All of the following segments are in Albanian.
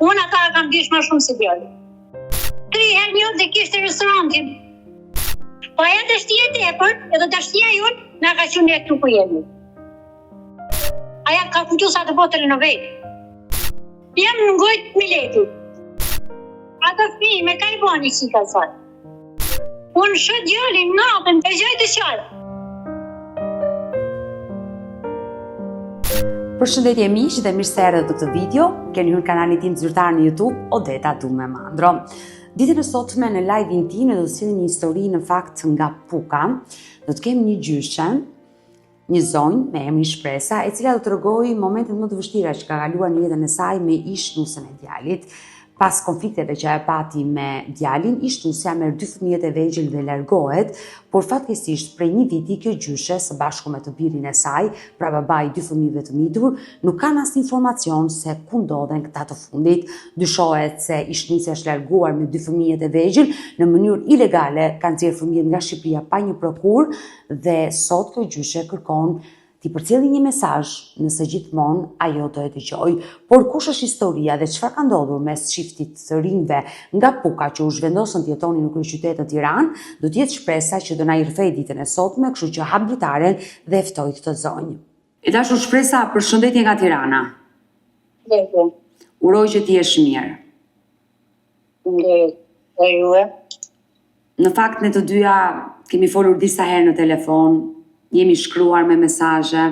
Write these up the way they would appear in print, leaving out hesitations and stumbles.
Unë ata kam dish më shumë se djali. 3 herë një dhe kishte restorantin. Po aja dështia e tepër, edhe dështia jonë na ka qenë këtu ku jemi. Aja ka kuptuar sa të bëhet telenovela. Jam në ngojt Mileti. Ata fëmijë me ka i bani si ka sot. Unë shë djalin natën e gjaj të qarë. Përshëndetje miq dhe mirë se erdhët në këtë video. Keni hyrë në kanalin tim zyrtar në YouTube, Odeta Dume Mandro. Ditën e sotme në live-in tim do të sjell një histori në fakt nga Puka. Do të kemi një gjyshe, një zonjë me emrin Shpresa, e cila do të tregojë momentet më të vështira që ka kaluar në jetën e saj me ish-nusën e djalit. Pas konflikteve që e pati me djalin, ish-nusja merr 2 fëmijët e vegjël dhe largohet, por fatkeqësisht prej një viti kjo gjyshe së bashku me të birin e saj, pra babai 2 fëmijëve të mitur, nuk kanë asnjë informacion se ku ndodhen këta të fundit. Dyshohet se ish-nusja është larguar me 2 fëmijët e vegjël në mënyrë ilegale, kanë nxjerrë fëmijët nga Shqipëria pa një prokur dhe sot kjo gjyshe kërkon ti përcjelli një mesazh nëse gjithmonë ajo do e dëgjoj. Por kush është historia dhe çfarë ka ndodhur mes çiftit të rinjve nga Puka që u zhvendosën të jetonin në kryeqytet të Tiranë, do të jetë Shpresa që do na i rrthej ditën e sotme, kështu që hap ditaren dhe ftoj këtë zonjë. E dashur Shpresa, përshëndetje nga Tirana. Dhe. Uroj që ti jesh mirë. Dhe juve. Në fakt ne të dyja kemi folur disa herë në telefon. Jemi shkruar me mesazhe.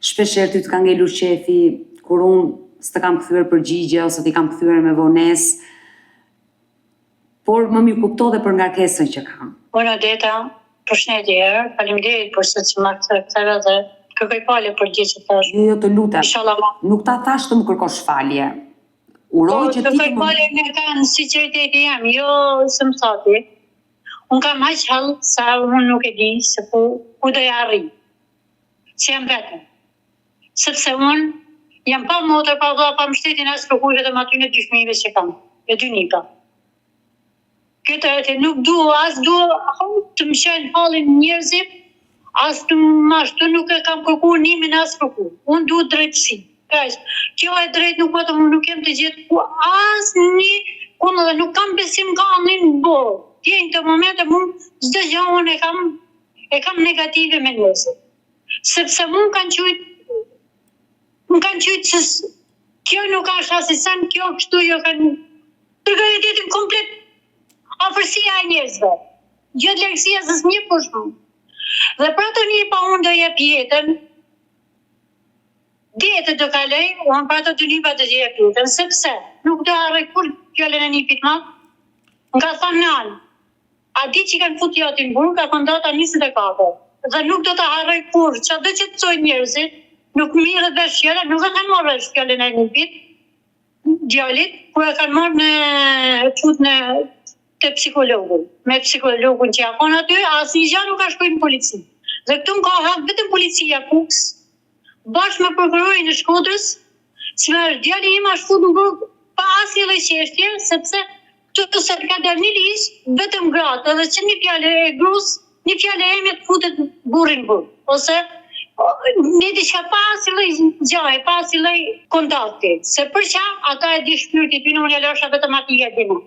Shpeshherë ty të ka ngelur qefi kur unë s'të kam kthyer përgjigje ose t'i kam kthyer me vonesë. Por më mirë kuptove për ngarkesën që kam. Odeta, përshëndetje. Faleminderit për se më ktheve dhe kërkoj falje për gjë që thash. Jo, të lutem. Inshallah. Nuk ta thash të më kërkosh falje. Uroj që ti të kërkoj falje me kanë sinqeriteti jam, jo së më thati. Unë kam aq hall sa unë nuk e di se ku do ja arri. Që jam vetëm. Sepse unë jam pa motër, pa vlla, pa mbështetjen as për kujt, vetëm aty në 2 fëmijëve që kam, e 2 nika. Këtë e nuk as të më shajnë hallin njerëzit, as të më ashtu nuk e kam kërkuar nimin as për kujt. Unë duhet drejtësi. Kaq. Kjo e drejt nuk jem të gjetë ku asnjë dhe nuk kam besim ka annin botë. Në të momente mund çdo gjë unë e kam negative me njerëzit. Sepse më kanë qujtë që kjo nuk është asisan, kjo kështu jo kanë tërgaritetin komplet afërsia e njerëzve. Gjatë largësia s'ës një për shumë. Dhe pra të një pa unë do jep jetën, djetë do kaloj, unë pra të një pa të jep jetën, sepse nuk do arrej kur fjallën e një pitmat, nga thonë nalë. A di që kanë fut jatin burg, ka thënë data 24. Dhe nuk do të harroj kur, që do që të coj njerëzit, nuk mirët vesh fjallën, nuk e kanë marrë vesh fjallën e një pit, djallit, ku e kanë marrë te psikologun. Me psikologun që jakon aty, asë një gjë nuk ka shkojnë polici. Dhe këtu më ka hapë vetëm policia Puks, bashkë me prokurorin e Shkodrës, që me djalli im ashtu në burg pa asnjë lloj çështje, sepse të se ka dalë një ligj, vetëm gratë, edhe që një fjallë e grus, një fjallë e emjet futet burrin burg. Ose një diçka pa asnjë lloj gjaje, pa asnjë lloj kontakti. Se për qa, ata e di shpirtit ty, unë e lësha vetëm aty e dina.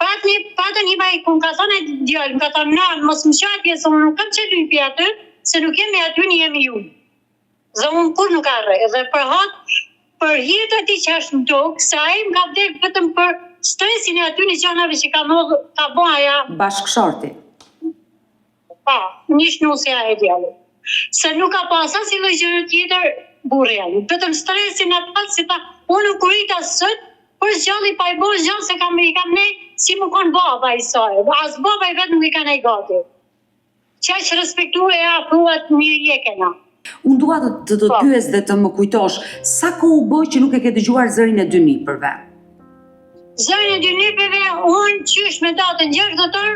Patën një baj, ku më ka thonë e djallë, më ka thonë nanë, mos më qatje, se unë nuk kam qëtë një pja aty, se nuk jemi aty, një jemi ju. Dhe unë kur nuk arre, edhe për hirtë ati që është në tokë, se a i më ka vdek vetëm për stresin e aty një gjanave që ka bo aja... Bashkëshorti. Pa, një shnusja e djallit. Se nuk ka pasa si lloj gjëre tjetër burri ai. Vetëm stresin atë si ta unë kur i ta sot, për zgjalli pa i bërë gjallë se kam ne si më kon baba i saj. As baba i vetë nuk i kanë ai gati. Çaq respektue e afruat mirë je kena. Unë dua të të pyes dhe të më kujtosh, sa kohë u bë që nuk e ke dëgjuar zërin e dy nipërve? Zërin e dy nipërve, unë qysh me datën 6 dhjetor,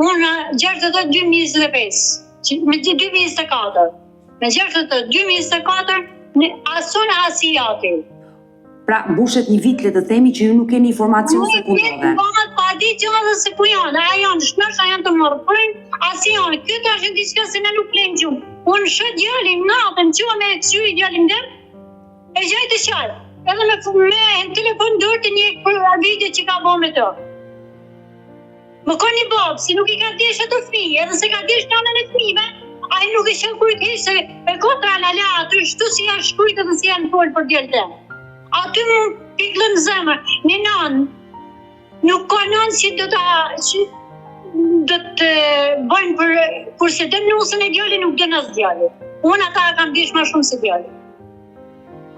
unë 6 dhjetor 2025, me 2024. Me 6 dhjetor 2024, asun asijati. Pra, mbushet një vit le të themi që ju nuk keni informacion se ku ndodhen. Pa di gjë dhe se ku janë, a janë shmërsh, a janë të mërpërin, as janë, këtë është në diçka se ne nuk plenë gjumë. Unë shë djalin natën, që me e kësy djalin dhe, e gjaj të qarë. edhe me telefon dorë të një për video që ka bo me të. Më ka një babë, si nuk i ka desh ato fëmijë, edhe se ka desh nënën e fëmijëve, ai nuk e shën kujt se e kotra lala, aty shtu si janë shkujt edhe si janë folë për djelë tem. Aty më piklën zemër, një nanë, nuk ka nanë që do të bëjnë kurse dëm nusën e djali nuk dënë as djali. Unë ata kam desh ma shumë se djali.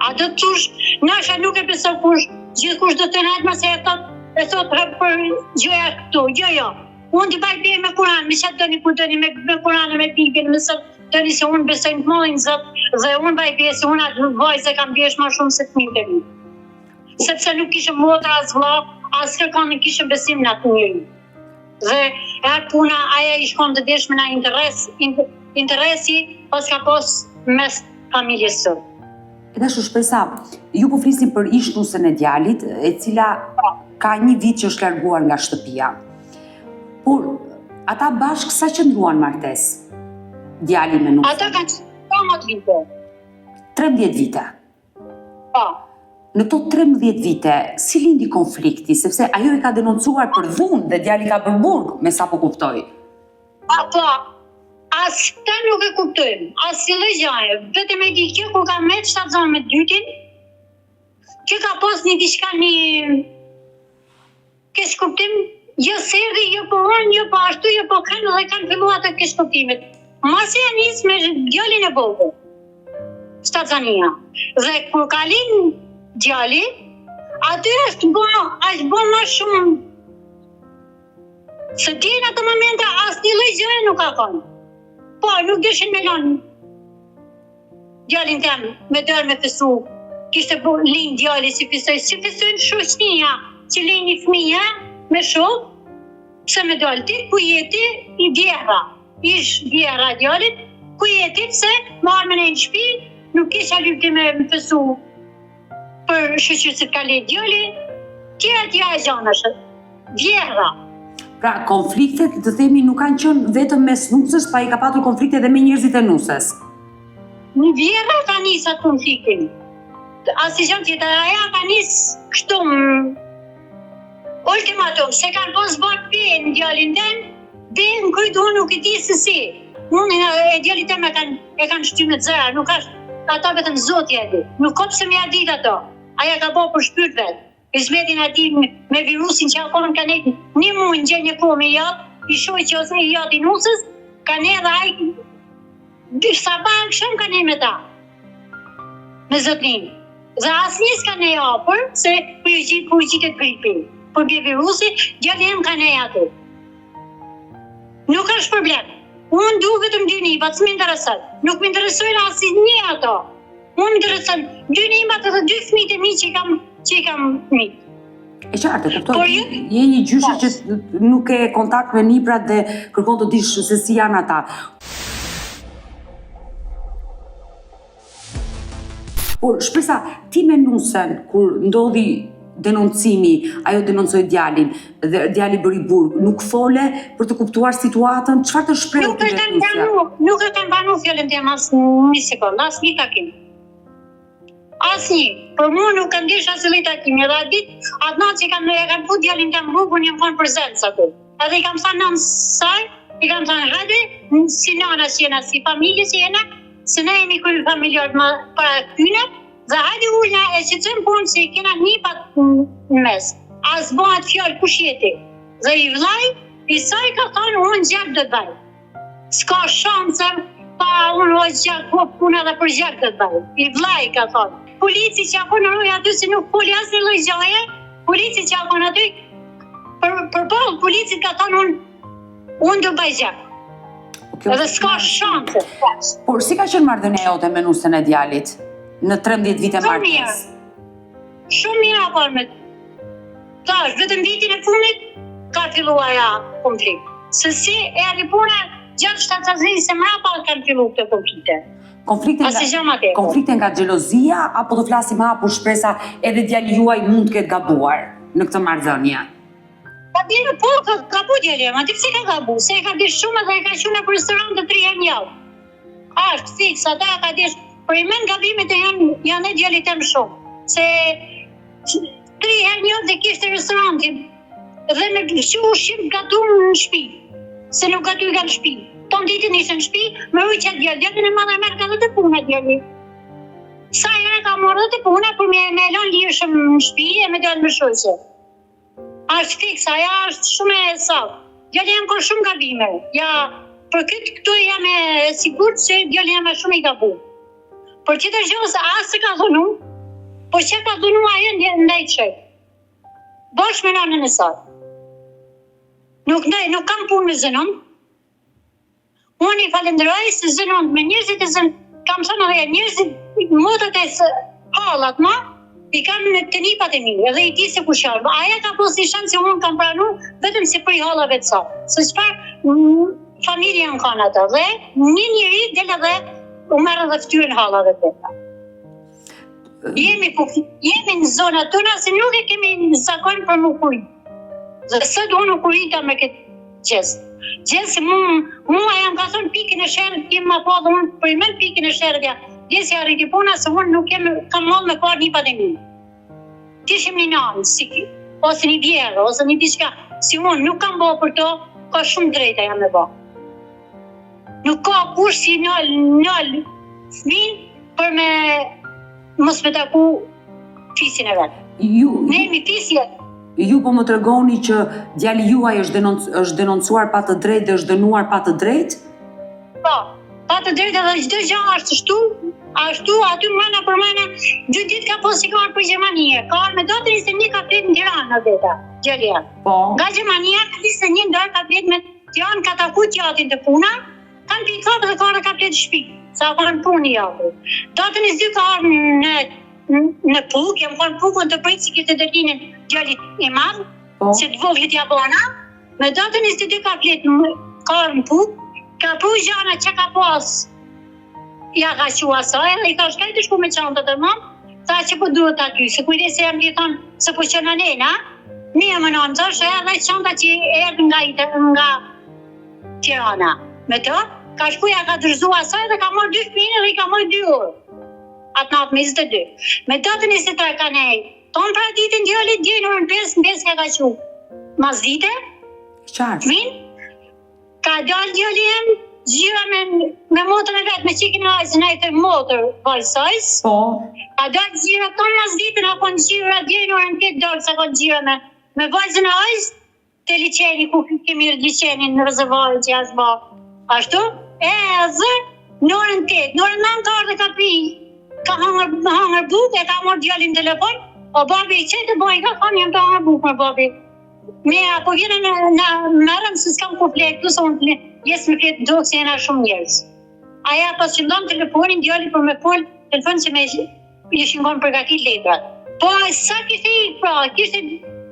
A do të tush, nasha nuk e beso kush, gjithë kush do të nëjtë ma se e thot për gjoja këtu, jo. Unë t'i baj bje me Kur'an, me qatë dëni ku dëni me Kur'an e me Bibin, me sot dëni se unë besoj në të mëllin zot, dhe unë baj bje se unë atë vajzë kam bjesh ma shumë se të minte mi. Sepse nuk kishë motra as vla, as kërkan nuk kishë besim në atë njëri. Dhe e atë puna, aja i shkon të desh me na interesi, pas ka pos mes familjes sot. Edhe shpesa, ju po flisim për ish nusën e djalit, e cila ka një vit që është larguar nga shtëpia. Por, ata bashkë sa qëndruan martes? Djali me nusën? Ata kanë qëndruar 13 vite. 13 vite? Pa. Në to 13 vite, si lindi konflikti? Sepse ajo i ka denoncuar për dhunë dhe djali ka bërë burg, me sa po kuptoj. Po, as ta nuk e kuptojmë, as si lëgjaje, vetëm e di kjo ku ka me të shtatë zonë me dytin, që ka pos një diçka një... Kesh kuptim, jo seri, jo po unë, jo po ashtu, jo po kanë dhe kanë filluar të kesh kuptimit. Masi e nisë me djalin e bogë, Shtazania. Dhe kur kalin djali, aty është bo ma shumë. Se ti në ato momente as një lëgjë nuk ka konë. Po, nuk deshin me lanë. Djalin tem, me dërë me fësu, kishte linë djali si fësojnë shoqnia, që linë një fëmija me shok, pse me dojnë ti, ku jeti i djera. Ish djera djallit, ku jeti pse marrë me në shpi, nuk isha lypti me fësu për shëqysit ka le djalli, tja e gjanash, djera. Pra, konfliktet, të themi, nuk kanë qënë vetëm mes nusës, pa i ka patur konflikte dhe me njerëzit e nusës. Në djera ka njësë atë konfliktin. Asi që tjetër, aja ka njësë kështu ultimatum, se kanë pos bërë për në djallin den, për në kujtë unë nuk i ti se si. Unë e djallit tem e kanë shtymë të zëra, nuk ashtë ata vetëm zotja e di. Nuk kopë se me a dit ato, aja ka bo për shpyrt vetë. Izmetin ati me virusin që akonë ka nejtë një mujë në gjenë një kohë me jatë, i shoj që ose i jatë i nusës, ka nejtë dhe ajë, sa bakë shumë ka nejtë me ta, me zotnin. Dhe asë njës ka nejtë apër, se për i gjitë gripi. Për bje virusi, gjalli em ka nejtë atë. Nuk është problem. Unë du vetëm dy nipat, s'më interesat. Nuk më interesojnë asë një ato. Unë më interesojnë dy nipat dhe dy fëmijët e mi që i kam fëmijë. E qartë, kuptoj, je një gjyshe që nuk e kontakt me niprat dhe kërkon të dish se si janë ata. Por, shpresa, ti me nusën, kur ndodhi denoncimi, ajo denoncoi djalin, dhe djali bëri burg, nuk fole për të kuptuar situatën, çfarë të shpreh ti vetë nusja? Nuk e kanë banu fjallën tem as një sekundë, as një takim. Asnjë, për mua nuk kanë dish as një takim, edhe atë ditë, atë natë që e kam pu djalin tem rrugën, jam thonë për zelës aty. Edhe i kam thënë nëmë saj, i kam thënë hajde, si nana që jena, si familje që jena, se ne jemi kërë familjarët më para këtyne, dhe hajde ullna e që të punë që i kena një pat në mes. As bëhat fjallë kush jeti. Dhe i vllai, i saj ka thonë unë gjak do të baj. S'ka shansër, pa unë o gjak, po puna dhe për gjak do të baj. I vllai ka thonë. Polici që ako në rojë aty, se nuk poli asë në lojgjaje, polici që ako në aty, për bolë, polici ka thonë unë do baj gjak. Edhe s'ka shansë. Por si ka qenë marrëdhënia jote me nusën e djalit në 13 vite marrëdhënies? Shumë mirë apo me tash, vetëm vitin e fundit ka filluar ja konflikt. Se si e alipuna gjatë shtatazëri se mrapa kanë fillu këtë konflikte. Konflikte nga xhelozia apo të flasim hapur shpresa edhe djali juaj mund të ketë gabuar në këtë marrëdhënie? Ka bjerë po, ka gabu djali, ma ti pse ka gabu, se e ka dish shumë dhe e ka qenë në restorant të 3 herë në javë. Ashtë fix, ata ka dish, për i men gabimit e janë e djali tem shumë. se 3 herë një dhe kishte restorantin dhe me ushqim gatum në shtëpi, se nuk gatuj nga në shtëpi. Ton ditën ishte në shtëpi, me ujë djalin e madhe merr ka të punë djali. Sa herë ka marrë të punë për me lënë lirshëm në shtëpi e me dalë me shoqe. Është fiks, aja është shumë e saktë. Djali jam ka shumë gabime. Ja, për këtu jam e sigurt se djali jam shumë i gabuar. Por që të gjë se asë se ka dhunu, po që ka dhunu ajo ndaj qëj. Bosh me nënën e saj. Nuk kam punë me zënon. Unë i falenderoj se zënon me njerëzit e zënon, kam thënë edhe njerëzit motët e hallat ma, i kam në të nipat e mi, edhe i di se ku sharë. Aja ka posë një shanë se unë kam pranu, vetëm se për i hallave të saj. Se çfarë familje në kanë ato, dhe një njëri del edhe u merë dhe ftyrën hallave të ta. Jemi në zonat tona se nuk e kemi në zakon për më kuj. Dhe sot unë u kurita me këtë gjestë. Gjesë mua jam ka thonë pikën e sherët, kemë ma po dhe unë përimen pikën e sherët ja. Gjesë ja rriti puna se unë nuk kam mollë me parë një pandemi. Tishim një nanë, ose një vjerë, ose një diçka. Si unë nuk kam bo për to, ka shumë drejta jam me bo. Nuk ka kur si nëllë fmin për me mos me taku fisin e vetë. Ne jemi fisje. Ju po më tregoni që djali juaj është denoncuar pa të drejtë dhe është dënuar pa të drejtë? Po, pa të drejtë edhe çdo gjë është ashtu aty mëna për mëna 2 ditë ka posikuar për Gjermanie. Ka me datën 21 ka flet në Tiranë në veta, djalia. Po. Nga Gjermania 21 dorë ka flet me Tiranë, ka taku gjatin të puna, kanë pikë dhe ka flet në shtëpi. Sa kanë punë javë. Datën 22 ka ardhur në Puk, jam kanë Pukun të pritë si kështë të dërtinën djallit i madhë, se të voglit jabona. Me datën 22 ka flet ka ardhur në Puk, ka pru gjana që ka pas, ja ka qua saj, dhe i ka shkaj të shku me qantët e mamë, tha që po duhet aty, se kujde se jam gjithon, se po që në nena, një më nënë të është edhe qanta që erdhë nga Tirana. Me të, ka shkuja ka dërzua saj dhe ka morë 2 fëmijë dhe i ka morë 2 orë. Atë natë me 22. Me datën 23 ka nejë. Tonë pra ditën djallit djej në orën 5, në 5 ka qu. Mas dite, fëmin, ka dallë djallit gjyra me motër e vetë, me qikin e ajzë, në e të motër vajsajs. Po. Ka dallë gjyra tonë mas ditën, a konë gjyra djej në orën 8 dallë, sa konë gjyra me vajzën e ajzë, të liqeni, ku kemi liqeni në rezervarë që jasë ba. Ashtu, në orën 8, në orën 9 ka ardhe ka pi, ka hangër buk, e ka morë djallin telefon, o babi i qëtë, i ka kanë jam të hangër buk me babi. Me apo vjene në mërëm se s'kam ku fletë, du se unë fletë, jesë me fletë do se jena shumë njerës. Aja pas që ndonë telefonin, djalli për me folë, telefon që me jeshin konë përgatit letrat. Po, sa kishte i pra, kishte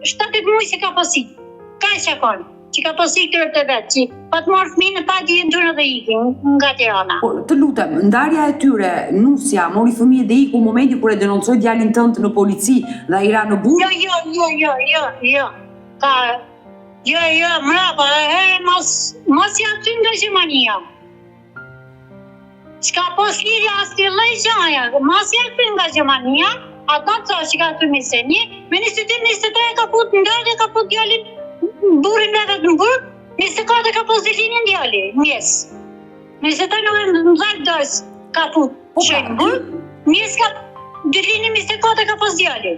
7 muaj se ka pasit. Ka që konë, që ka pasit të rëtë vetë, që pa të marë fëminë, pa të jenë tërë dhe ikin nga Tirana. Por, të lutem, ndarja e tyre, nusja, mori fëmijë dhe iku momenti kur e denoncoi djalin tënd në polici dhe ai ra në burg? Jo. Mrapa, mos ja ty nga Gjermania. S'ka pos lirja as të lej gjaja, mos ja ty nga Gjermania, ata të që ka ty miseni, me 22-23 ka put në ndërë, ka put djalin burin dhe vetë në burg, 24 ka pos dilinin djali, mjes. 23 nuk e në dhajt dërës ka put qenë në burg, mjes ka dilinin 24 ka pos djali.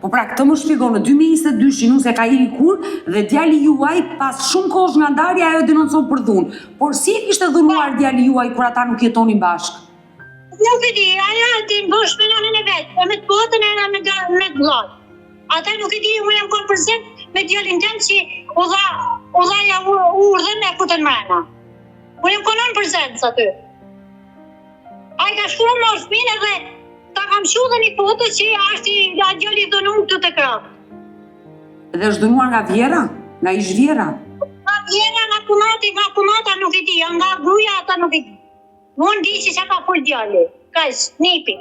Po pra, këtë më shpjegon, në 2022 shinu se ka iri kur dhe djali juaj pas shumë kosh nga ndarja ajo denoncon për dhunë. Por si e kishte dhunuar djali juaj kur ata nuk jetonin bashkë? Nuk e di, aja ti në bosh me nënën e vetë, e me të botën e me të vlatë. Ata nuk e di, unë jam konë përzet me djallin tëmë që udhaja urdhën e futën mrena. Unë jam konon përzet së aty. Aja ka shkuru më fëmine dhe ta kam shu dhe një foto që ashtë nga djalli dhënum të krapë. Dhe është dënuar nga vjera? Nga ish vjera? Nga vjera, nga punata nuk e di, nga gruja ata nuk e di. Unë di që ka full djalli. Kajsh, nipi.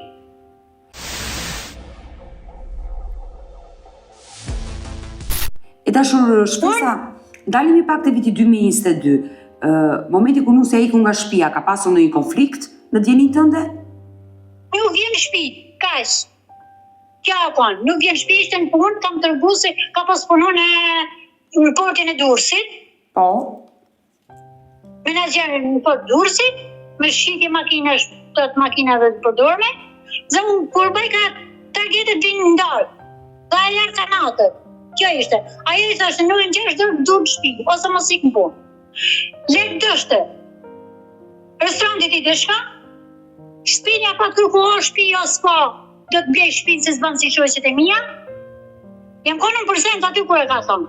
E dashur shpesa, dalimi pak të viti 2022, momenti ku nusja iku nga shtëpia, ka pasur në një konflikt në djenin tënde? Nuk vjen në shtëpi, kaq. gjakon, nuk vjen shtëpi, ishte në punë, kam tërgu se ka pas punon në portin e Durrësit. Po. Menaxher në port Durrësit, me shitje makinash, të makinave të përdorme, dhe unë kur bëj ka targetet vinë ndarë, dhe a jarë kanatët. Kjo ishte. Ajo i thashtë, nuk në gjesh dërë dur të shpi, ose mos ik në punë. Lekë dështë. Restorantit i dëshka, shpinja pa të kërkuar shpi o s'pa, do të blej shpinë se s'banë si shoqet e mija, jem konën përsent aty kur e ka thonë.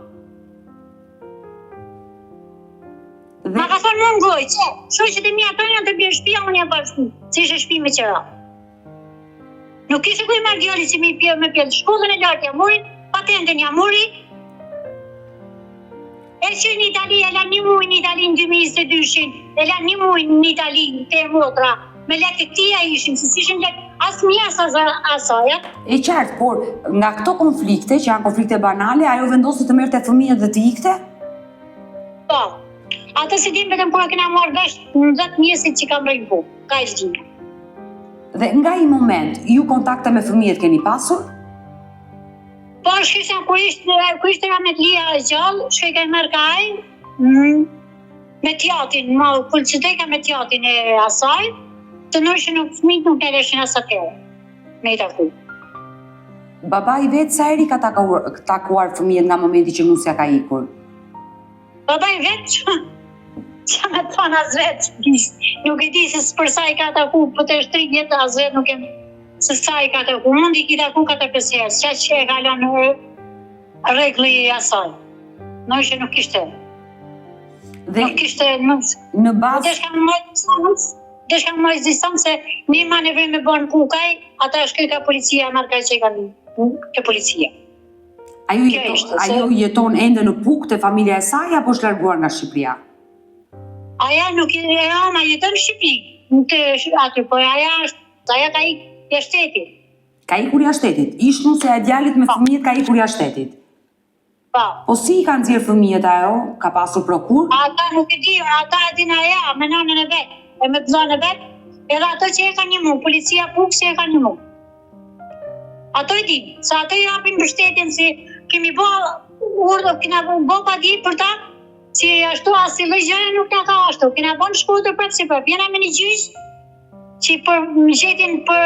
Ma ka thonë më ngoj, që shoqet e mija tonë janë të blej shpia, unë jam bashkë, si ishe shpi me qëra. Nuk ishe kuj marrë djali si me pjellë shkollën e lartë jam murin, patentën jam muri, e që në Itali, e la 1 muaj në Itali në 2022, e la 1 muaj në Itali të e motra, me lekë të tia ishim, se si ishin lekë asë një asaja. E qartë, por nga këto konflikte, që janë konflikte banale, ajo vendosi të merrte fëmijët dhe të ikte? Po, atë se dim vetëm kur e kena marrë vesh në 10 mjesit që kam rejnë po, ka ishtë dim. Dhe nga i moment, ju kontakte me fëmijët keni pasur? Po, shkishen, kur ishte Ramet Lia e gjallë, shkoj ka mërë kaj, me tjatin, kur që deka me tjatin e asaj, të nërshë nuk fëmijët nuk e reshin asatërë, me i taku. Baba i vetë sa eri ka takuar fëmijët nga momenti që nusja ka ikur? Baba i vetë që me thonë as vetë, nuk e di se për sa i ka taku, për të 3 vjetë as vetë nuk e se sa i ka taku, mund i ki taku 4-5 herë, qa që e kalon në regli i asaj, nërshë nuk ishte. Nuk ishte, në bazë... Dhe shka më majzë distancë se një manevrim me bënë kukaj, ata shkoj ka policia, marka që i ka të policia. Ajo jeton ende në Puk të familja e saj, apo është larguar nga Shqipëria? Aja nuk jeton në Shqipëri, aty, po aja ka i shtetit. Ka ikur jashtë shtetit? Ishtë nusja e djalit me fëmijët ka ikur jashtë shtetit? Po si i kanë nxjerrë fëmijët ajo? Ka pasur prokur? Ata nuk e di, ata e din aja, me nënën e vetë. E me pëzane vetë, edhe ato që e ka një mu, policia Puk që e ka një mu. Ato e di, sa ato i apin mbështetjen si kemi bo urdhë, kina bo pa di për ta, që ashtu asi lëgjëre nuk nga ka ashtu, kina bo në shkutër prapë si prapë, jena me një gjysh, që për gjetin për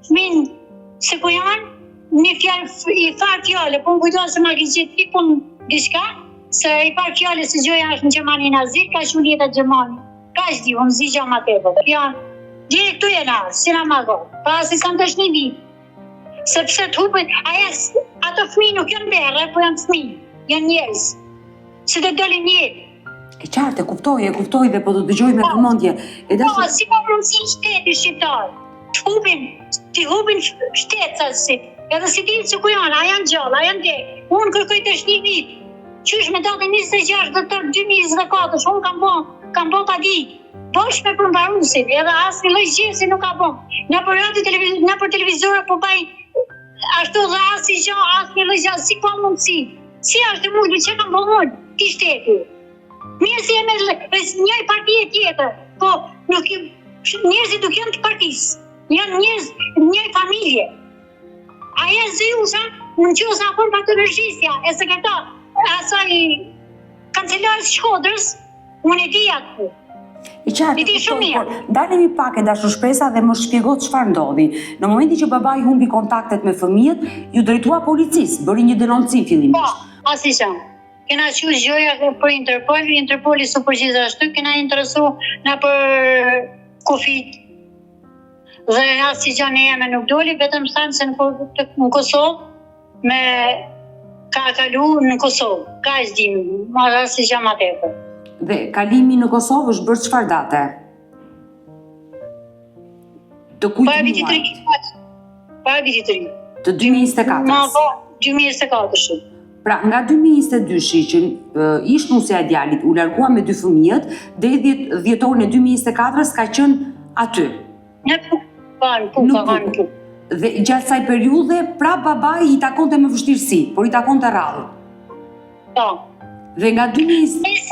fëmin se ku janë, një fjallë, i farë fjallë, po në kujtojnë se ma gjithë pikun dishka, se i farë fjallë se gjoja është në Gjermani nazir, ka shumë jetat Gjermani. Ka është di, unë zigja ma tepër. Janë, direkt tu jena, si na ma go. Pa si kanë të është një ditë. Sepse të hupët, ato fëmi nuk janë berë, po janë fëmi, janë njerës. Se të dolin njerë. E qartë, e kuptoj dhe po të dëgjoj me vëmendje. Po, si po mundësi shteti shqiptar. Të hupin shtetë, edhe si ditë që ku janë, a janë gjallë, a janë dekë. Unë kërkoj të është një vitë. Qysh me datë 26 dhe tërë 2024, unë kam bo pa di, bosh me përmbarusit, edhe asë një loj gjësi nuk ka bo. Në për televizorë po baj, ashtu dhe asë i gjo, asë një loj gjësi, si ka mundësi. Si ashtë të mundë, që kam bo mundë, ti shteti. Mirë si e me njëj partije tjetër, po njerëzit nuk janë të partisë, janë njëj familje. Aja zëjusha, në qësa për patologistja, e sekretar, asaj kancelarës Shkodrës, unë e di atë. I qartë, dalemi pak e dashur shpresa dhe më shpjegot çfarë ndodhi. Në momenti që babai humbi kontaktet me fëmijët, ju drejtua policisë, bëri një denoncim fillimisht. Po, asnjë. Kena qenë gjoja për Interpoli su përgjithashtu, kena interesu na për kufit. Dhe asnjë gjë ne jam nuk doli, vetëm thanë se në Kosovë me ka kalu në Kosovë. Ka zdim, ma asnjë gjë më tepër. Dhe kalimi në Kosovë është bërë çfarë date? Të kujt muaj? Para vitit të ri. Të 2024. 2024. Pra, nga 2022 që ish nusja e djalit u largua me 2 fëmijët, deri dhjetorin e 2024 ka qenë aty. Në Puk. Dhe gjatë saj periudhe, pra babai i takonte me vështirësi, por i takonte rrallë. Po. Dhe nga 2000...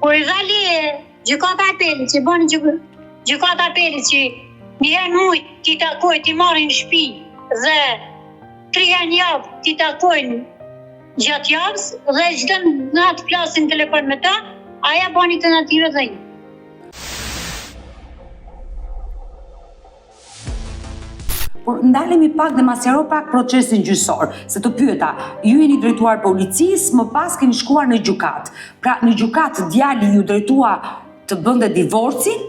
Por i dhali gjykata apelit, që bënë gjykata apelit që njëherë mujt t'i takoj, t'i marrin në shtëpi dhe 3 herë në javë t'i takojnë gjatë javës dhe çdo natë flasin telefon me ta, aja bani alternative dhe një. Por ndalemi pak dhe ma sqaro pak procesin gjyqësor, se të pyeta, ju jeni drejtuar policisë, më pas keni shkuar në gjykat. Pra në gjykat djali ju drejtua të bënde divorcin,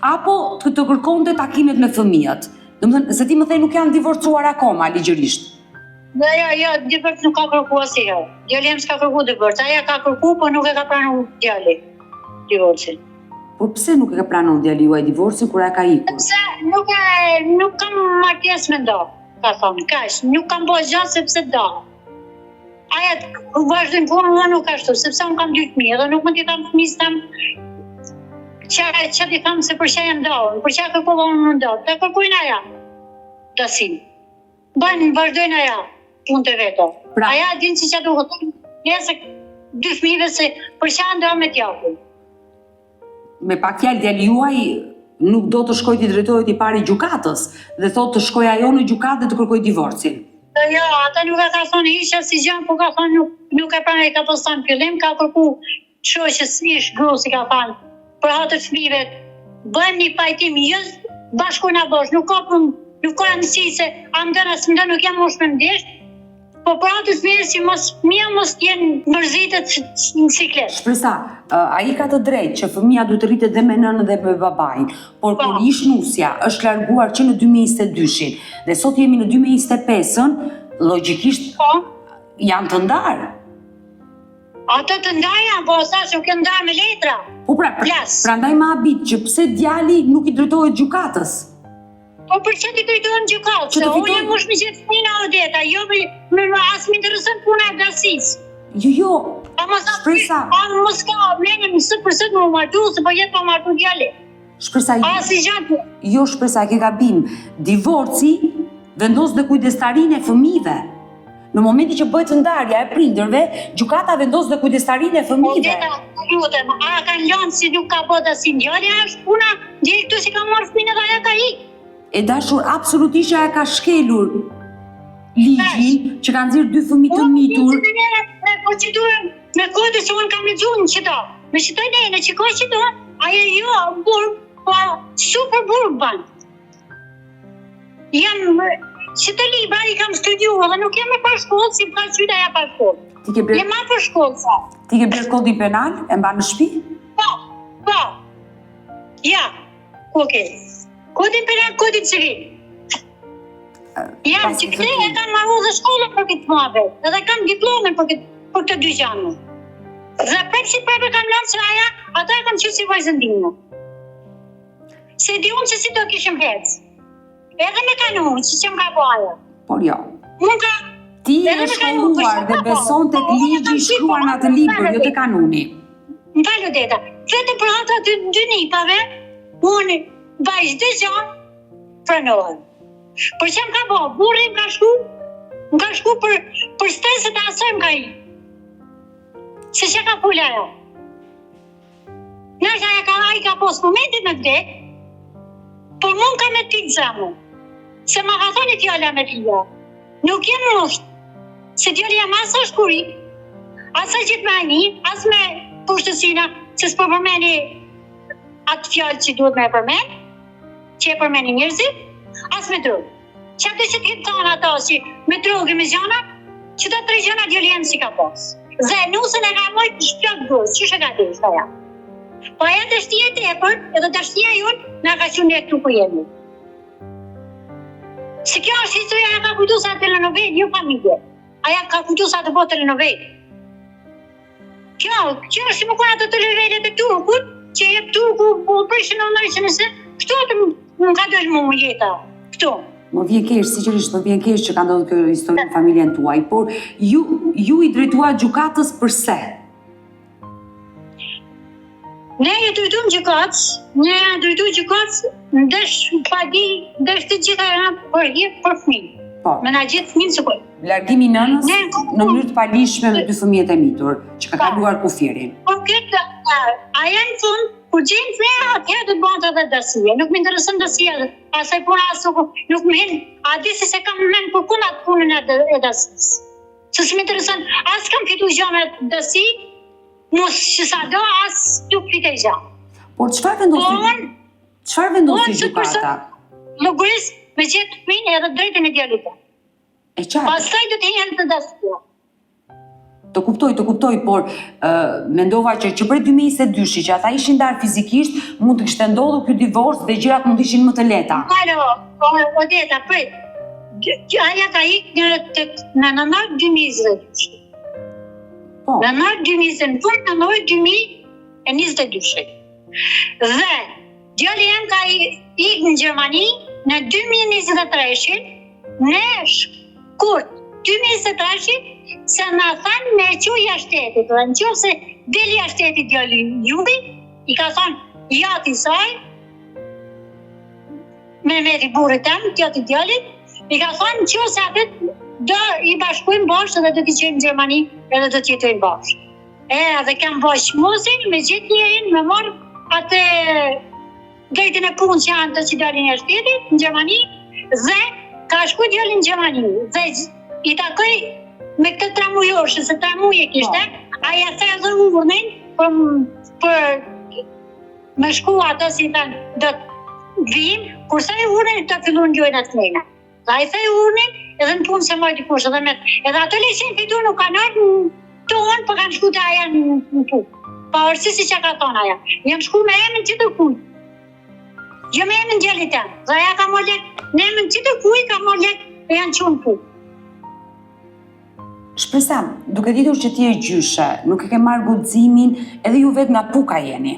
apo të kërkonte takimet me fëmijët. Domethënë, se ti më thej nuk janë divorcuar akoma ligjërisht. Dhe ja, divorc nuk ka kërku asnjëherë. Djali im s'ka kërku divorc, aja ka kërku, po nuk e ka pranuar djali divorcin. Por pse nuk e ka pranuar djali juaj divorcin kur ai ka ikur? Sepse nuk kam martesë me ndo, ka thonë, kaq, nuk kam bërë gjatë sepse do. Aja vazhdojnë punën, unë nuk ashtu, sepse unë kam 2 fëmijë dhe nuk më t'i tham fëmijës tam që t'i tham se për që janë ndohën, për që kërkova unë më ndohë, të kërkojnë aja, dasin. Vazhdojnë aja, punë të veto. Pra, aja dinë që duhet, njëse 2 fëmijëve se për që janë ndohë me t'japun. Me pak fjalë djali juaj nuk do të shkoj t'i drejtohet i pari gjykatës dhe thot të shkoj ajo në gjykatë dhe të kërkoj divorcin. Jo, ata nuk e ka thonë isha si gjën, po ka thonë nuk e pranoj, ka postan fillim, ka kërku shoqës ish grusi ka thonë për atë fëmijëve bëjmë një pajtim bashku na bosh, nuk ka nësi se amdën as mëndën nuk jam mosh me mdesh, po për atë fëmijë si mos t'jenë mërzitet në siklet. Shpresa, ai ka të drejtë që fëmia duhet të rritet dhe me nënën dhe me babain, por kur ish nusja është larguar që në 2022-shin dhe sot jemi në 2025-ën, logjikisht janë të ndarë. Ato të ndarja, po sa që kënë ndarë me letra. Po prandaj ma habit që pse djali nuk i drejtohet gjykatës. Po për që t'i drejtohen gjykatës? Se unë jam mosh me gjithë fëmina Odeta, jo as më interesën puna e dasisë. Jo, shpresa. Mos ka, menim së përset më martu, se po jetë po martu djali. Shpresa, si gjatë. Jo, shpresa, ke gabim. Divorci vendos dhe kujdestarinë e fëmijëve. Në momenti që bëhet ndarja e prindërve, gjykata vendos dhe kujdestarinë e fëmijëve. Odeta, lutem, a kanë lënë si nuk ka bota si djalja është puna, djeli këtu si ka marrë fëmijën dhe aja ka ikë. E dashur, absolutisht aja ka shkelur ligjin që kanë nxjerrë 2 fëmijë të mitur. Po që duhem, me kodë që unë kam lexuar në qëto. Me qëtoj në qikoj qëto, aja jo, burë, po super burë banë. Jam, qëtë libra i kam studiuar dhe nuk jam e për shkollë, si ka qyta ja për shkollë. Jem ma për shkollë, sa. Ti ke blerë kodin penal, e mba në shtëpi? Po. Ja, okej. Kodin penal, kodin civil. Jam që këte e kam marru dhe shkollë për këtë muave, edhe kam diplomen për këtë 2 gjanë. Dhe si prapë kam lanë se aja, ata e kam që si vajzëndinë. Se di unë që si do kishëm hecë. Edhe me kanunë, që që më ka po aja. Por jo. Ti e shkolluar dhe beson të ligji shkruar në atë libër, jo të kanuni. Më falë Odeta, vetë për ata të 2 nipave, unë vajzë 2 gjanë pranohen. Për që më ka po, burri më ka shku për streset e asoj më ka i. Se që ka pulla ajo. Nështë aja ka pos momentit me vdek, por mund ka me ti të zamu. Se ma ka thoni t'jalla me t'ja. Nuk jem moshtë, se t'jalla jam asa shkuri, asa gjithë me ani, as me pushtësina, se s'po përmeni atë fjallë që duhet me përmeni, që e përmeni njërzit, as me drogë. Që atë që t'jit thonë ato që me drogë me gjana, që të 3 gjana djeli si ka pos. Dhe nusën e ka mojtë shpjot gërës, që shë ka të ishtë aja. Po aja të shtia të epër, edhe të shtia jonë, nga ka që në këtu ku jemi. Se kjo është historia, aja ka kujtu sa telenovel, jo familje. Aja ka kujtu sa të po telenovel. Kjo është si më kuna të telenovelet e Turkut, që jep Turku po prishën në nërë që nëse, këto të më ka dojnë më jeta, këto. Më vjen keq, sigurisht më vjen keq që ka ndodhur kjo histori në familjen tuaj, por ju i drejtuat gjykatës përse? Ne e drejtuam gjykatës, ndesh të gjitha janë për hir për fëmijë. Po. Me na gjithë fëmijë së kujt. Largimi nënës në mënyrë të palishme me 2 fëmijët e mitur, që ka kaluar kufirin. Po këtë, aja në fund, Kur gjejmë fëmijë, atëherë do të bëhet edhe dasia. Nuk më intereson dasia, asaj puna nuk më hin, a di se kam mend për kuna punën e dasisë. Se s'më intereson, as kam fitu gjë me dasi, mos që sa do, as nuk fitej gjë. Por çfarë vendosi gjykata? Llogarisë me gjetë fëmijën edhe drejtën e djalit. E qartë. Pastaj do të hihen të dasia. Të kuptoj, por mendova që prej 2022 që ata ishin ndarë fizikisht, mund të kishte ndodhur ky divorc dhe gjërat mund të ishin më të lehta. Odeta, prit. Aja ka ikë në nënor 2022. Po. Në nënor 2022, në nënor 2022. Dhe djali jem ka ikë në Gjermani në 2023, në shkurt 2023, se na thanë me quj jashtetit, dhe në qo se del jashtetit djali jubi, i ka thanë jati saj, me meti burit tem, tjati djalit, i ka thanë qo se atet do i bashkujmë bashkë dhe do t'i qenë në Gjermani edhe do t'jetojmë bashkë. Dhe kam bashkë mosin, me gjithë njerin, me marë atë drejtën e punë që janë të që djalin jashtetit në Gjermani, dhe ka shku djalin në Gjermani, dhe i takoj me këtë 3 mujorshë, se 3 muje kishte, aja the edhe urnin për me shku ato si thënë, do të vim, kurse e urnin të fillun gjojnë atë knejna. Dhe a i the urnin edhe në punë se mojtë i kushë, edhe ato leqen fitu nuk kanë arë në tonë, për kanë shku të aja në punë. Pa orësi si që ka thonë aja. Jam shku me emën që të kuj. Jo me emën gjellit e. Dhe aja ka mollek, në emën që të kuj ka mollek e janë qunë punë. Shpresam, duke ditur që ti e gjyshe, nuk e ke marrë guximin edhe ju vetë nga puka jeni.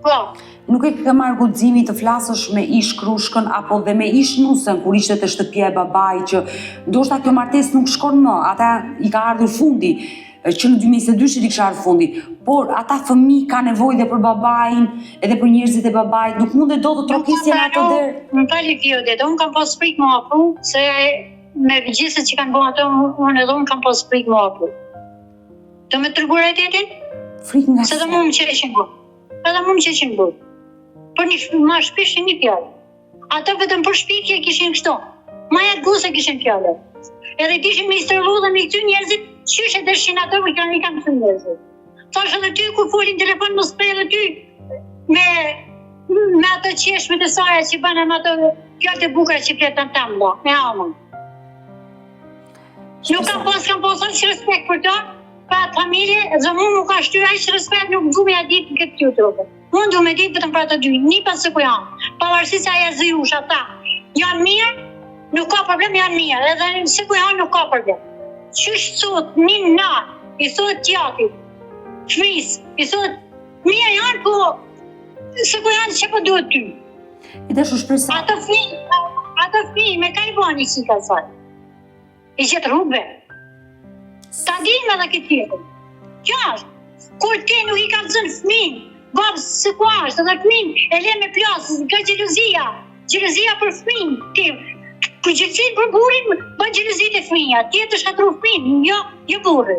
Po. Nuk e ke marrë guximin të flasësh me ish krushkën apo dhe me ish nusën kur ishte te shtëpia e babait që ndoshta kjo martesë nuk shkon më, ata i ka ardhur fundi, që në 2022 i kishte ardhur fundi, por ata fëmijë kanë nevojë dhe për babain, edhe për njerëzit e babait, nuk mundet dot të trokisjen atë der. Më fali Fiodet, unë kam pas frikë më afru, se me gjithse që kanë bërë ato, unë edhe unë kam pas frikë më afru. Të me tërgur e tetin? Frikë nga se dhe mu më qeshin bërë. Edhe mu më qeshin bërë. Për ma shpishin një fjallë. Ata vetëm për shpikje kishin kështu. Maja guse kishin fjallë. Edhe kishin me i stërlu dhe me këty njerëzit, qyshe dërshin ato për kanë i kam këty njerëzit. Thash edhe ty, kur folin telefon më spre edhe ty, me ato qeshme të saja që banë me ato fjallë të bukra që fletën tam, me amën. Nuk kam pas aq respekt për to, për atë familje, dhe mu nuk ka shtyr aq respekt, nuk du me ja ditë në këtë YouTube. Unë du me ditë vetëm për ato dy, një pas se ku janë. Pavarësisht se aja zëjush ata, janë mirë, nuk ka problem, janë mirë, edhe se ku janë nuk ka problem. Qysh sot, një natë, i sot tjatit, fris, i sot, mirë janë, po se ku janë që po duhet ty. I dhe shpresa. Ato fmi, me ka i bani që i ka saj. I gjithë rrugve. Ta dim edhe këtë tjetër. Kjo është. Kur ti nuk i ka zënë fmin, babë se ku ashtë, edhe fmin e le me plasë, ka gjelozia. Gjelozia për fmin. Për gjelozit për burin, bën gjelozit e fminja. Ti e të shkatru fmin, jo burri.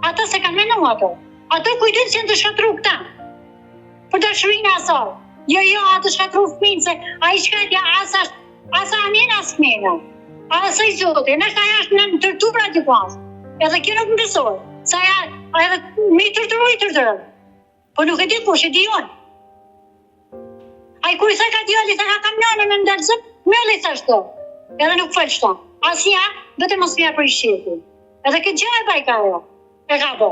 Ata se kanë menu ato. Ato kujtojnë që në të shkatru këta. Për të shrinë asar. Jo, ato shkatru fmin, se a i shkatja asa amin as fmina. Asa i zote, nështë aja është në tërtura të pas. Edhe kjo nuk më besoj. Sa aja edhe me i tërturoj. Po nuk e di kush, e di jonë. A i kur i sa ka djali, sa ka kamionën në ndalësëm, me le sa shto. Edhe nuk falë shto. Asja, vete mos mja për i shqetin. Edhe këtë gjë e baj ka jo. E ka bo.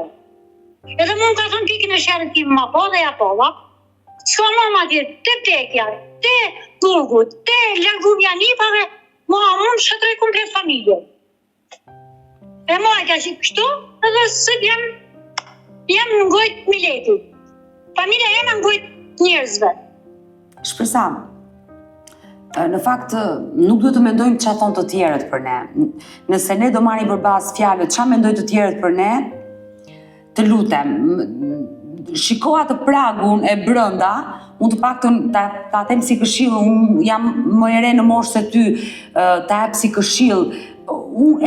Edhe mund ka thënë pikën e shërët kim ma po dhe ja po, va. Ska ma ma tjetë, te pekja, te burgut, te largumja nipave, mund shëtëroj komplet familje. E e ka që kështu, edhe sët jam në ngojt miletit. Familja jam në ngojt njerëzve. Shpresam, në fakt nuk duhet të mendojmë çfarë thon të tjerët për ne. Nëse ne do marrim përbas fjalët çfarë mendojnë të tjerët për ne, të lutem, shiko atë pragun e brenda, mund të paktën ta them si këshill, unë jam më e re në moshë se ty, ta jap si këshill.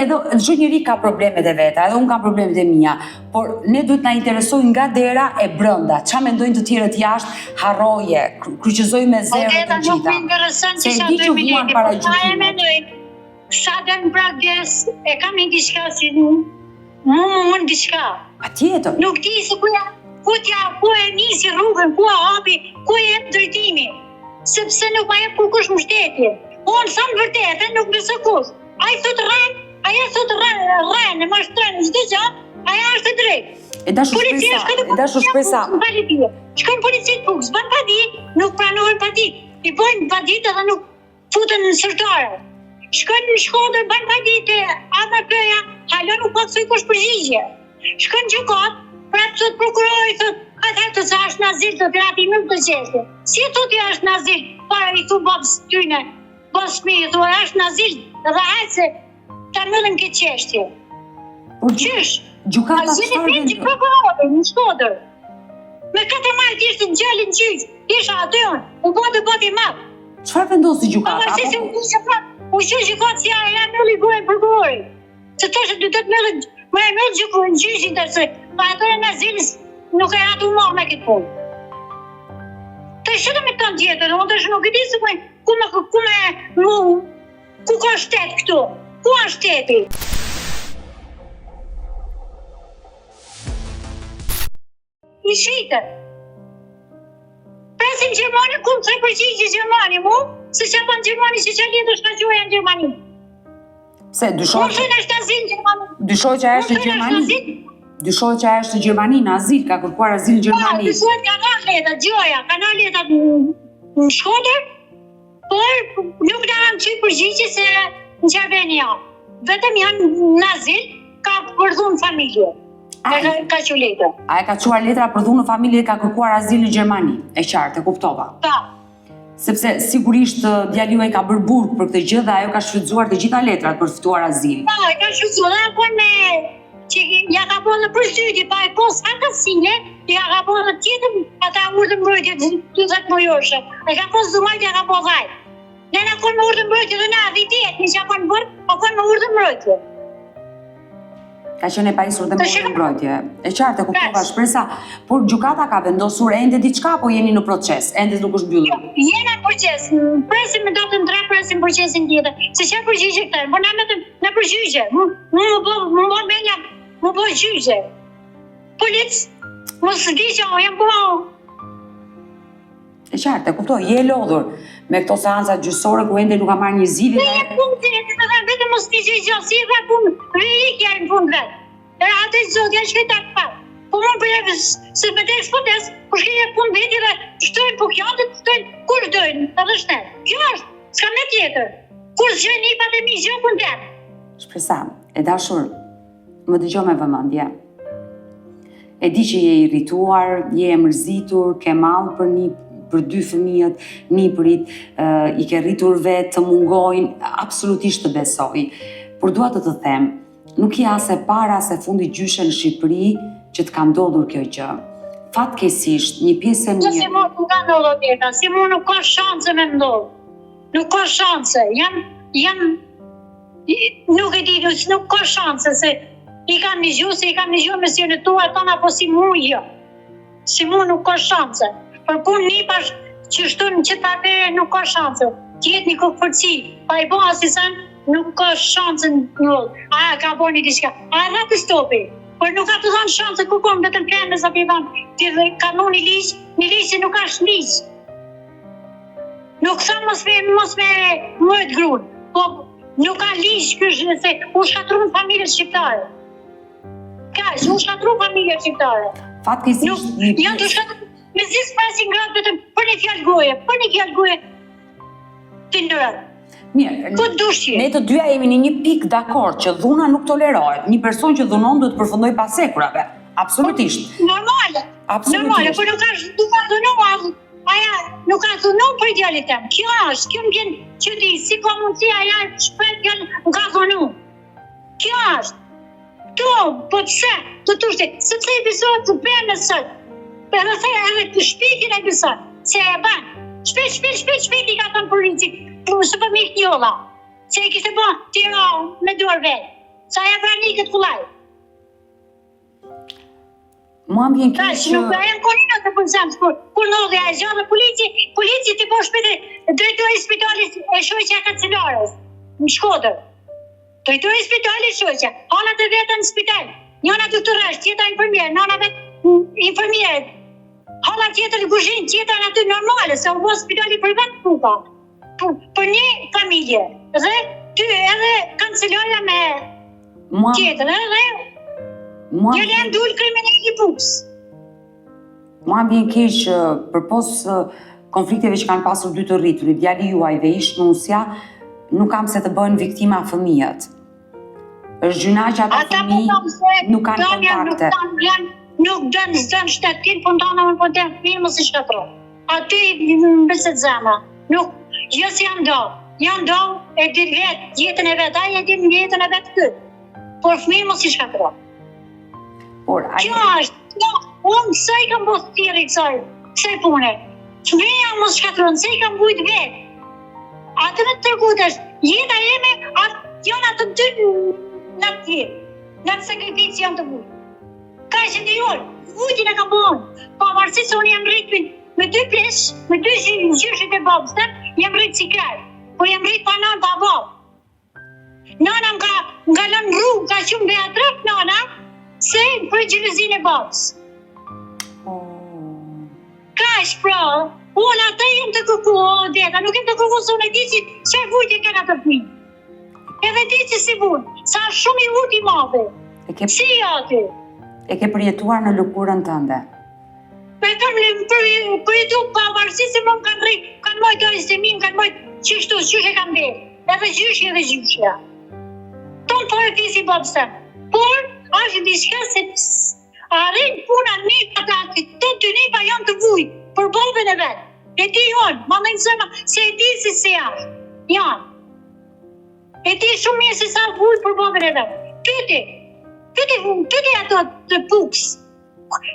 edhe çdo njeri ka problemet e veta, edhe unë kam problemet e mia, por ne duhet na interesojë nga dera e brenda. Ç'a mendojnë të tjerët jashtë, harroje, kryqëzoj me zero të gjitha. Se e di që vuan para gjykimit. Sa dën brakdes e kam një diçka si më diçka. Patjetër. Nuk di se ku e nisi rrugën, ku e hapi, ku e jep drejtimi. Sepse nuk ma jep kush mbështetje. Unë tham vërtetën, nuk besoj kush. Ai thot rren, ajo thot rren, e mashtron çdo gjë, ajo është e drejtë. E dashur shpresa. Shkojnë policit Pukës, bën padi, nuk pranohen padi. I bojnë padit edhe nuk futen në sërtare. Shkojnë në Shkodër, bën padi te AMP-ja, halo nuk ka thënë kush përgjigje. Shkojnë në gjykat, prap thot prokurori thot, atë të sa është nazil të drati nuk të qeshte. Si thot ja është nazil, para i thu babës tyne, babës mi, thua është nazil, edhe hajtë se ta mëllën këtë qeshtje. Qysh? Gjykata çfarë vendi prokurori në Shkodër. Me 4 majtë ishte gjallin gjyq, isha aty unë, u botë i madh. Çfarë vendosi gjykata? U që gjykat si ja mylli gojën prokurori. Se thoshe dy të mëllë gjykojnë gjyqin tërse, pa ato e nazilis nuk e atu marrë me këtë punë. Të shëtë me të në tjetër, unë të shë nuk e di se ku ka shtet këtu, ku është shteti. I shite. Presim Gjermani, ku më të përgjigje Gjermani, mu? Se që pa në Gjermani, që që lidhë është në gjuaj në Gjermani. Pse, dyshoj që është azil në Gjermani. Dyshoj që është në Gjermani? Dyshoj që është në Gjermani, në azil, ka kërkuar azil në Gjermani. Dyshoj ka nga letat, gjoja, ka nga letat në Shkodër, por nuk në amë që i përgjigje se në Gjermani janë. Vetëm janë në azil, ka përdhu në familje. Ka që letra. A e ka quar letra përdhu në familje ka kërkuar azil në Gjermani? E qartë, e kuptova. Ta. Sepse sigurisht djali juaj ka bërë burg për këtë gjë dhe ajo ka shfrytzuar të gjitha letrat për fituar azil. Ta, e ka shfrytzuar dhe po me që ja ka bërë në përshtytje, pa e pos akasine, ja ka bërë në tjetëm ata urdhë mbrojtje 20 mujoshe. E ka pos dhumajt, ja ka po dhajt. Ne në konë me urdhë mbrojtje dhe na vitet, një që konë bërë, o konë me urdhë mbrojtje. Ka qenë e pajisur dhe me urdhë mbrojtje. E qartë, e kuptova shpresa, por gjykata ka vendosur ende diçka apo jeni në proces? Ende nuk është mbyllur? Jena në proces. Presim me datën 3, presim procesin tjetër. Se që përgjigje këtë? Po na metëm në përgjigje. Më bo gjygje. Polic, mos di që jam po. E qartë, e kuptoj, je lodhur me këto seanca gjyqësore ku ende nuk ka marrë një zili dhe... Ne punë të jetë, vetëm mos t'i gjë si e ka punë, rikja e në punë vetë. E atë i zotja shkëta këpar. Po më përjeve, se me të ekspodes, po shkëja punë veti dhe shtojnë po kjante, shtojnë kur dojnë, edhe shtetë. Kjo është, s'ka me tjetër. Kur s'gjën i patë mi gjë punë tjetë. Shpresa, e dashur, më dëgjoj me vëmendje. E di që je irrituar, je e mërzitur, ke mall për 2 fëmijët, nipërit, i ke rritur vetë, të mungojnë, absolutisht të besoj. Por dua të them, nuk je as e para as e fundi gjyshe në Shqipëri që të ka ndodhur kjo gjë. Fatkeqësisht, një pjesë e mirë. Si mu nuk ka ndodhur tjeta, si mu nuk ka shanse me ndodhur. Nuk ka shanse, nuk e di, nuk ka shanse, se i kam një gjuhë me si në tua tona, po si mu jo. Si mu nuk ka shanse. Për punë një pash që shtunë që ta bere nuk ka shanse. Tjetë një këpërci, pa i bo asisen, nuk ka shanse në nëllë. A ka bo një diçka. A e të stopi. Por nuk ka të dhanë shanse ku kom, vetëm keme sa t'i dhanë. T'i kanon një ligj që nuk ashtë ligj. Nuk tha mos me mëjtë grunë. Po nuk ka ligj kështë se u shkatru në familje shqiptare. U shkatru në familje shqiptare. Fatkeqësisht janë të shkatru. Me zisë presin gratë vetëm për një fjallë goje, të ndërët. Mirë, këtë dushje. Ne të dyja jemi në një pikë dakord që dhuna nuk tolerohet. Një person që dhunon duhet të përfundoj pas sekurave. Absolutisht. Normale, por nuk ka dhunuar, aja nuk ka dhunuar për djalit tem. Kjo është, kjo më vjen që ti, si ka mundësi aja shpet janë nuk ka dhunuar. Kjo është. To, po pëse, të tushti, sepse i bisohet të bërë në sëtë. Edhe se edhe të shpikin e bësën, se e banë. Shpet i ka të në polici, së për mirë kjolla. se i kishte bën tira me dorë vetë. Sa ja prani këtë kullaj. Mua më vjen Tash keq nuk janë konina të përsam, kur ndodhi ajo gjë me polici ti po shpejtë drejtori i spitalit e shoqja kancelarës në Shkodër. Drejtori i spitalit shoqja, anat e veta në spital. Njëna doktoresh, tjetra infermier, nëna vetë infermier. Hala tjetër në kuzhinë, tjetra aty normale, se u bë spitali privat puka. Për një familje. Dhe ty edhe kancelarja me tjetër, edhe një janë dul kriminali puks. Mua më vjen keq përpos konflikteve që kanë pasur dy të rriturit, djali juaj dhe ish nusja, nuk kam se të bëhen viktima fëmijët. Është gjyna që ata fëmijë nuk kanë kontakte. Nuk dënë shtetin, po ndonë më po dënë fëmijë mësë shkatro. Aty në beset zema. Nuk, gjësë janë do, e din vetë, jetën e vetë, aje e din jetën e vetë këtë. Por fëmijë mësë shkatro. Kjo është, unë se i kam bësë tjeri kësaj pune. Fëmija mësë shkatro, nëse i kam bujtë vetë. Atë në të tërkutës, jeta jeme, janë atë dy në të tjerë, në të sakrificë janë të bujtë. Ka që në jolë, vujtin e kam bënë, pavarësi se unë jam rritë me dy plesh, me dy gjyshit e babës, jam rritë si krajë, por jam rritë pa nanë pa babë. Nana nga lënë rrugë, ka qëmë dhe atrëp nana, se për gjelëzin e babës. Ka është pra, unë ata jem të kërku, deta, nuk jem të kërku se unë e di si qërë vujtje ka të fëmijë. Edhe di që si vujtë, sa shumë i vujtë i madhe. Si aty? E ke përjetuar në lëkurën tënde? Për përjetu pavarësi se më kanë rritë, kanë mojtë aristemin, kanë mojtë qështu, qëshe kanë dhe, edhe gjyshja. Tonë po e fisi babës të. Por, ashtë diçka se arrin puna një ata të të një pa janë të vujtë, për babën e vetë. E ti jonë, ma në nëzëma, se e ti si se janë. E ti shumë mirë se sa vujtë për babën e vetë. Pyte ato të puks.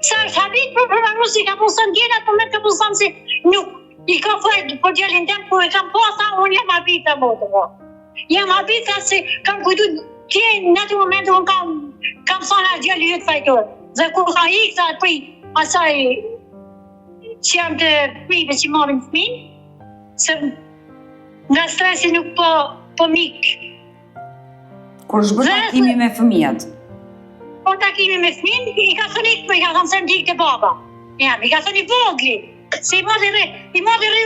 Sa është habit për përmaru si ka posan djena, për me ka posan se nuk i ka fajtë për djallin tem, po e kam posa, unë jam habit të botë. Jam habit të se kam kujtu tjenë në të momentu unë kam sana djallin jëtë fajtorë. Dhe kur ka i këta pri asaj që jam të prive që marim fëmin, se nga stresi nuk po mikë. Kur është bërë takimi me fëmijët? Por takimi me fëmin, i ka thënë i ka thënë se më dikë të baba. I ka thënë i vogli, se i modi rri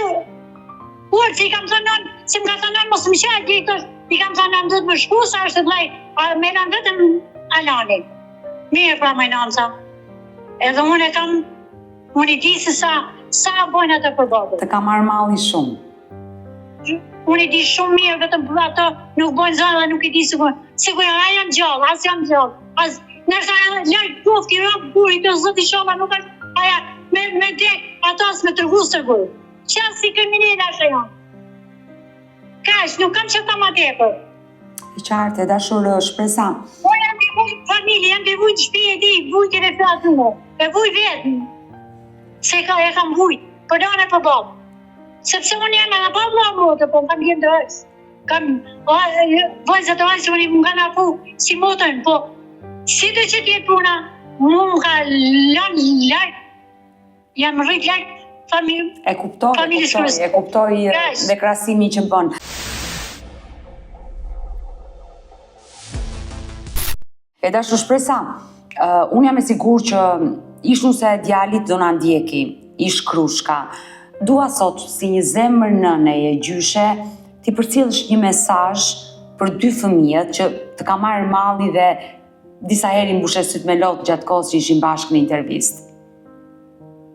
uërë që i kam thënë nënë, se më ka thënë nënë mos më qaj dikë, i kam thënë nënë dhëtë më shku, sa është të blaj, me nënë vetëm Alani. Mirë pra me nënë sa. Edhe unë i di se sa bojnë atë për babë. Të ka marrë malli shumë. Unë i di shumë mirë, vetëm për ato nuk bojnë zërë dhe nuk i di sigur a janë gjallë, as janë gjallë. Nërsa lërë kofti rëpë buri të zëti shoma nuk është aja me dek ato asë me tërgusë tërgurë. Qasë si kriminella shë janë. Kash, nuk kam që ta ma tepër. I qartë, e dashur shpresa. Po jam të vujtë familje, jam të vujtë shpi e di, vujtë e fjatë në. E vujtë vetë. Se e kam vujtë, për dane për babë. Sepse unë jam në babë la motë, po më kam jenë dërës. Kam vajzat të vajzë, unë më nga në pu si motën, po si të që tjetë puna, mu më ka lanë lartë, jam rritë lartë familje. E kuptoj dhe krasimi që më bënë. E dashur shpresa, unë jam e sigur që ish nuse e djalit do në ndjeki, ish krushka. Dua sot, si një zemër nëne e gjyshe, ti përcjellësh një mesazh për dy fëmijët që të ka marrë malli dhe disa heri mbushe syt me lotë gjatë kohës që ishim bashkë në intervistë.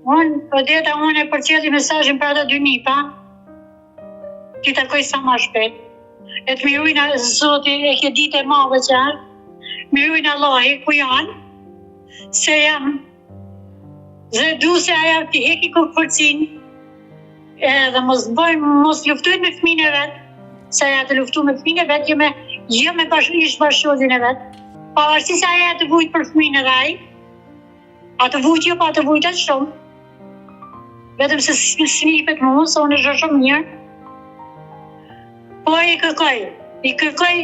Unë e përcjelli mesazhin për ata dy nipa, ti takoj sa ma shpejt. E të mirujnë Zoti e ke ditë e madhe qarë, mirujnë Allahi ku janë, se jam, dhe du se aja ti heki kërkëpërcin, edhe mos luftojnë me fëmijën e vetë, se aja të luftu me fëmijën e vetë, jo me ish bashkërodhin e vetë. Pavarësi se aja të vujtë për fëmijën e vaj, atë vujtë jo, pa atë vujtë atë shumë. Vetëm se snipet mu, se unë është shumë mirë. Po e kërkoj, i kërkoj,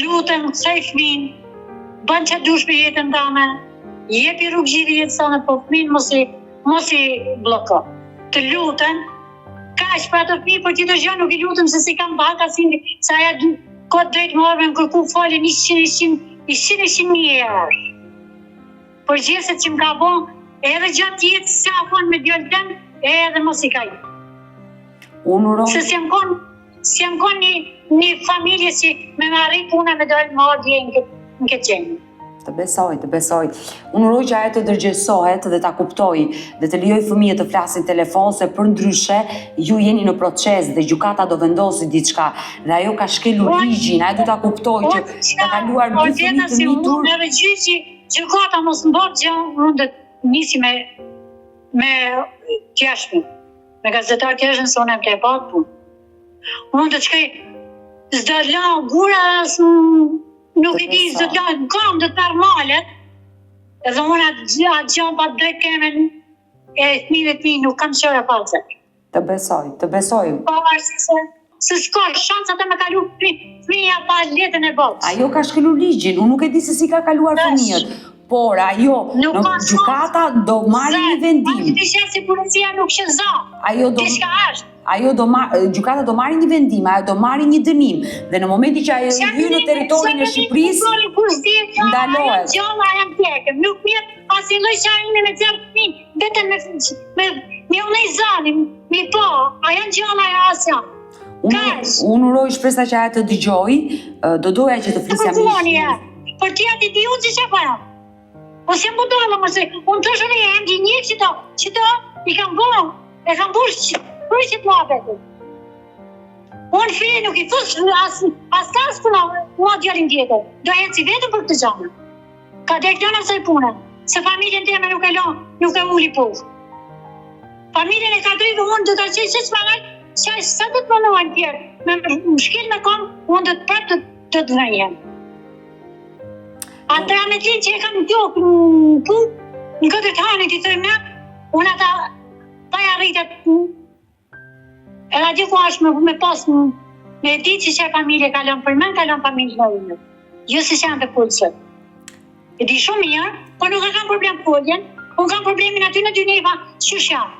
lutem, kësaj fëmin, bën që dush për jetën tame, jepi rrugë gjithë jetës tane, po fëmin mos i bloko. Të lutem, kaq për atë fëmijë, për tjetër gjë nuk i lutem se si kam baka, se aja këtë drejt më orë me në kërku falin 100.000 eurë. Për gjeset që më ka bon, edhe gjatë jetës se afon me djallë tem, edhe mos i ka ju. Se si jam kon një familje që me marri puna me dojnë më adje në këtë gjenë. Të besoj. Unë uroj që ajo të dërgjesohet dhe ta kuptoj dhe të lijoj fëmijët të flasin telefon, se për ndryshe ju jeni në proces dhe gjykata do vendosi diçka dhe ajo ka shkelur ligjin, ajo do ta kuptoj që ka kaluar 2 fëmijë të mitur. Edhe gjykata mos mbot gjë, unë dhe nisi me tjashmi, me gazetar tjashmi se unë e më bat punë. Unë dhe qëkaj zdo la gura nuk i di, zdo la kam dhe të normalet, edhe unë atë gjën pa drejt kemen e fëmijëve të mi nuk kam qëra false. Të besoj. Se s'ka shansat e me kalu fëmija pa letën e botës. Ajo ka shkelur ligjin, unë nuk e di se si ka kaluar fëmijët, por ajo në gjykata do marrë një vendim. Të shetë si policia nuk shëzon, kishka është. Gjykata do marrë një vendim, ajo do marrë një dënim dhe në momenti që ajo hyn në territorin e Shqipërisë, ndalohet. Gjalla jam tjekëm, nuk mjetë asin loj qarine me tjerë fëmin, vetëm me unë i zanim, mi po, a janë gjalla e asja. Unë uroj shpresa që ajo të dëgjoj, do doja që të flisja me ishë. Për tja të di unë që që pa jam. O se më dojnë, mëse, unë të shëve e jem di një që i kam bërë, e kam bërë që të lapet. Unë fije nuk i thusë as tasë puna, mua djallin tjetër. Do jetë si vetëm për këtë gjanë. Ka dektonë asaj punë, se familjen teme nuk e uli punë. Familjen e ka drejtë, unë do të qenë që s'manaj, që sa do të mënojnë tjerë, me më shkil me kom, unë do të prapë të dënjen. Atëra me të që e kam tjokë në këtë të hanit i thëjmë, unë ata paja rritet, edhe di ku ashtë me pas me ditë që që familje kalon për men, kalon familje në unë. Jo se që janë të pulsët. E di shumë mirë, por nuk e kam problem poljen, unë kam problemin aty në dy neva që janë.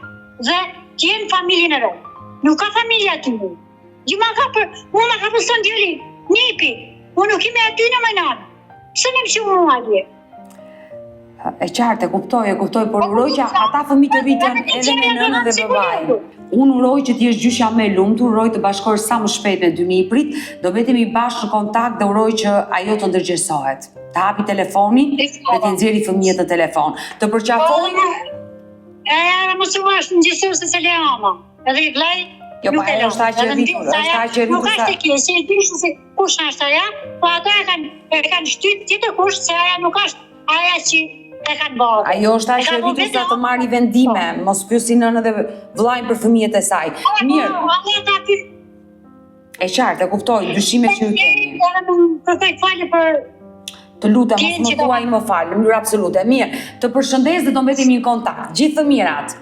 Dhe t'jenë familjen e rëmë. Nuk ka familja aty mu. Unë ma ka përson djeli, nipi, unë nuk ime aty në menanë. Së në më që unë adje. E qartë, e kuptoj, por uroj që ata fëmijë të rritën edhe me nënën dhe babaj. Unë uroj që t'jesh gjyshja me lumtur, uroj të bashkohesh sa më shpejt me 2 prit, do vetemi bashkë në kontakt dhe uroj që ajo të ndërgjegjësohet. Të hapi telefonin dhe t'i nxjerrë fëmijët në telefon. Të përqafojnë. Mos u është në gjithësur se se le ama. Edhe i vlaj, nuk e lo. Nuk është e kje, se e dishë se kush është aja, po ato e kanë shtyt tjetër kush, se aja nuk është aja që e kanë bërë. Ajo është ajo që rritur sa të marrë vendime, mos pyesi nënën dhe vllajën për fëmijët e saj. Mirë. E qartë, e kuptoj, dyshimet që ju keni. Kërkoj falje për... Të lutem, mos më thuaj më falë, në mënyrë absolute. Mirë, të përshëndes dhe do mbetemi në kontakt. Gjithë të mirat.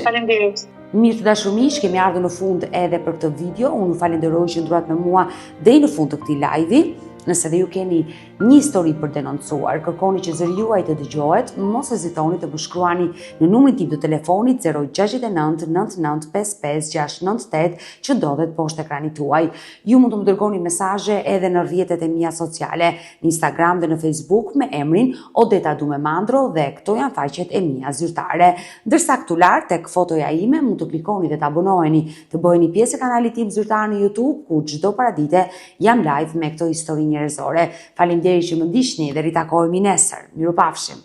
Faleminderit. Mirë të dashur miq, kemi ardhur në fund edhe për këtë video. Unë ju falenderoj që ndruat me mua deri në fund të këtij live-i. Nëse dhe ju keni një histori për denoncuar, kërkoni që zëri juaj të dëgjohet, mos hezitoni të më shkruani në numrin tim të telefonit 069 99 55 698 që ndodhet poshtë ekranit tuaj. Ju mund të më dërgoni mesazhe edhe në rrjetet e mia sociale, në Instagram dhe në Facebook me emrin Odeta Dumemandro dhe këto janë faqet e mia zyrtare. Ndërsa këtu lart tek fotoja ime mund të klikoni dhe të abonoheni, të bëheni pjesë e kanalit tim zyrtar në YouTube ku çdo paradite jam live me këto histori njerëzore. Faleminderit që më ndiqni dhe ritakohemi nesër. Mirupafshim.